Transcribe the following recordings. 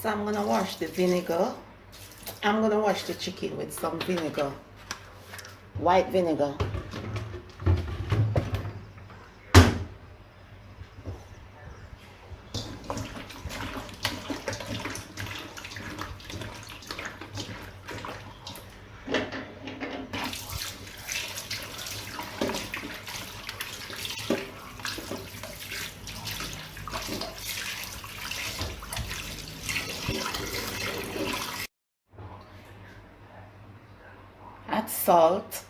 So I'm gonna wash the vinegar. I'm gonna wash the chicken with some vinegar, white vinegar. Add salt.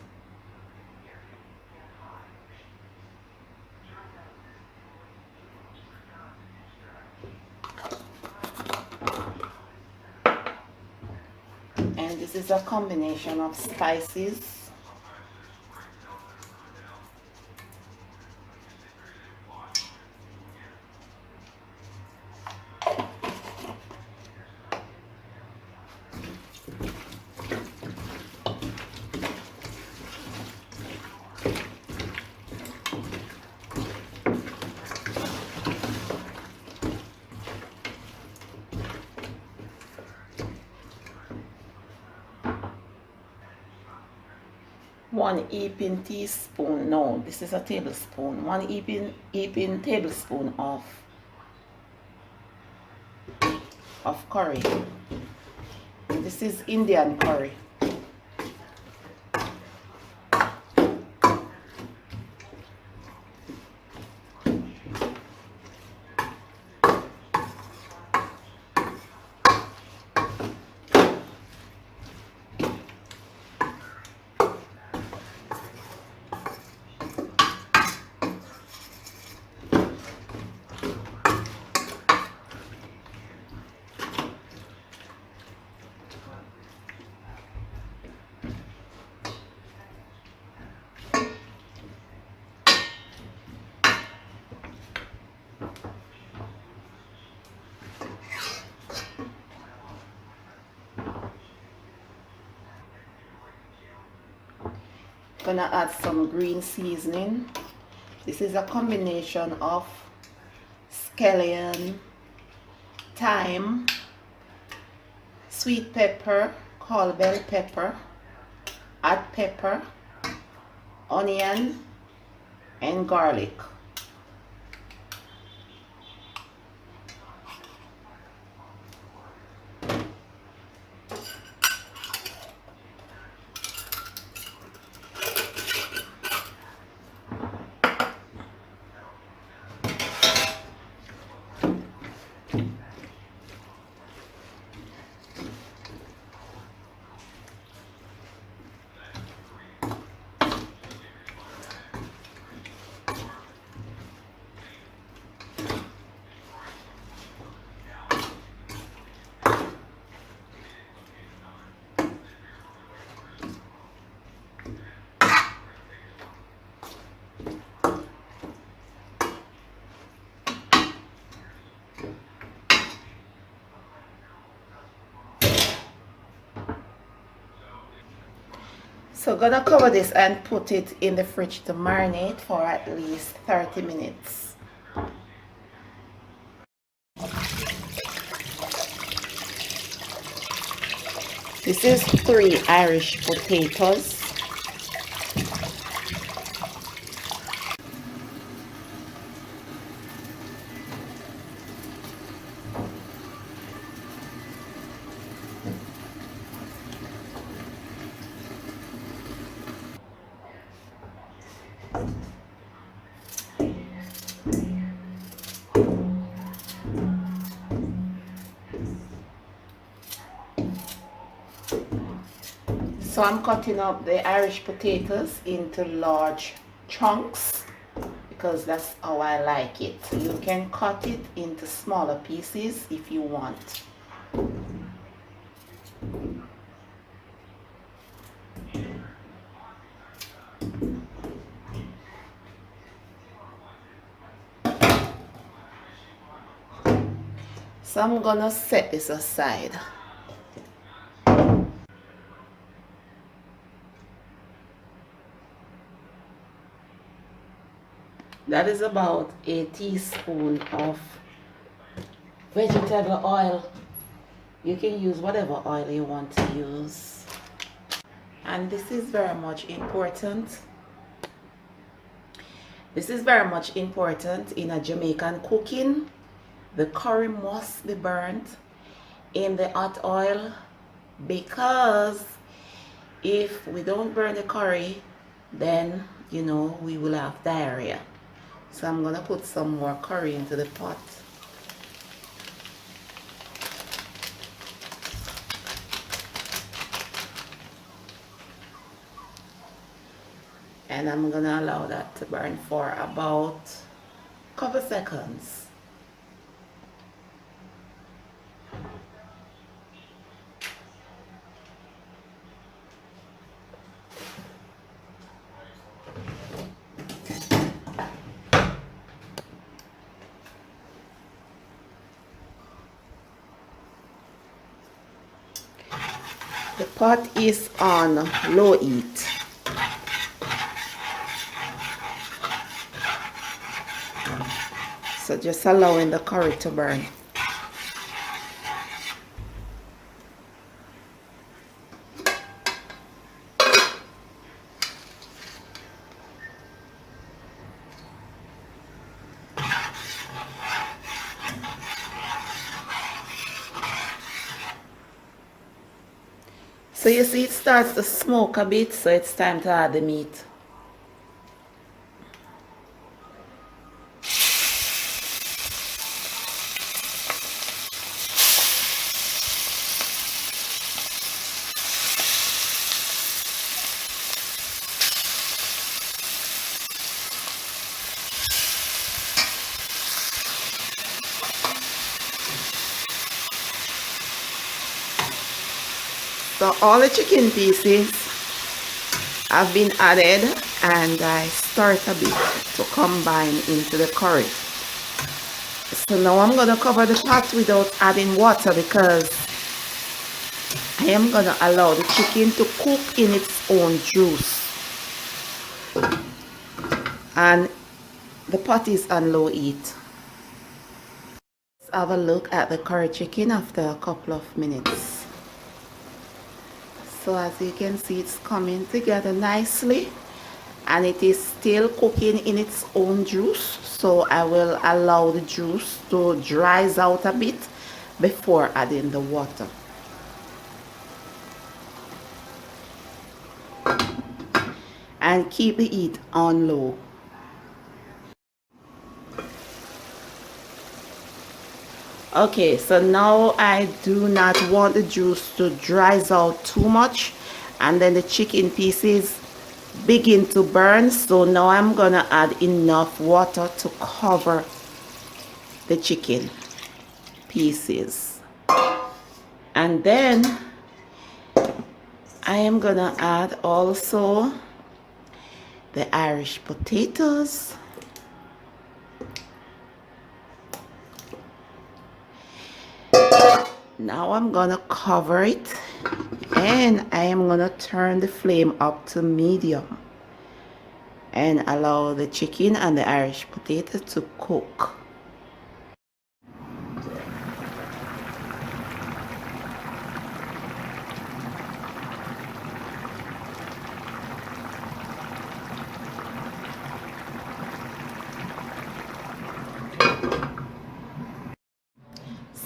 And this is a combination of spices. One heaping teaspoon, no, this is a tablespoon. One heaping tablespoon of curry. This is Indian curry. Gonna add some green seasoning. This is a combination of scallion, thyme, sweet pepper, called bell pepper, hot pepper, onion, and garlic. So gonna cover this and put it in the fridge to marinate for at least 30 minutes. This is 3 Irish potatoes. So I'm cutting up the Irish potatoes into large chunks because that's how I like it. You can cut it into smaller pieces if you want. So I'm gonna set this aside. That is about a teaspoon of vegetable oil. You can use whatever oil you want to use. And this is very much important. This is very much important in a Jamaican cooking. The curry must be burnt in the hot oil, because if we don't burn the curry, then you know we will have diarrhea. So I'm gonna put some more curry into the pot. And I'm gonna allow that to burn for about a couple seconds. The pot is on low heat. So just allowing the curry to burn. So you see it starts to smoke a bit, so it's time to add the meat. So all the chicken pieces have been added, and I start a bit to combine into the curry. So now I'm going to cover the pot without adding water, because I am going to allow the chicken to cook in its own juice. And the pot is on low heat. Let's have a look at the curry chicken after a couple of minutes. So as you can see, it's coming together nicely, and it is still cooking in its own juice. So I will allow the juice to dry out a bit before adding the water. And keep the heat on low. Okay, so now I do not want the juice to dry out too much and then the chicken pieces begin to burn. So now I'm gonna add enough water to cover the chicken pieces. And then I am gonna add also the Irish potatoes. Now I'm gonna cover it, and I am gonna turn the flame up to medium and allow the chicken and the Irish potato to cook.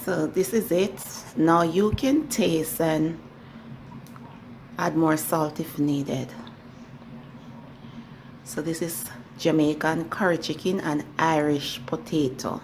So this is it. Now you can taste and add more salt if needed. So this is Jamaican curry chicken and Irish potato.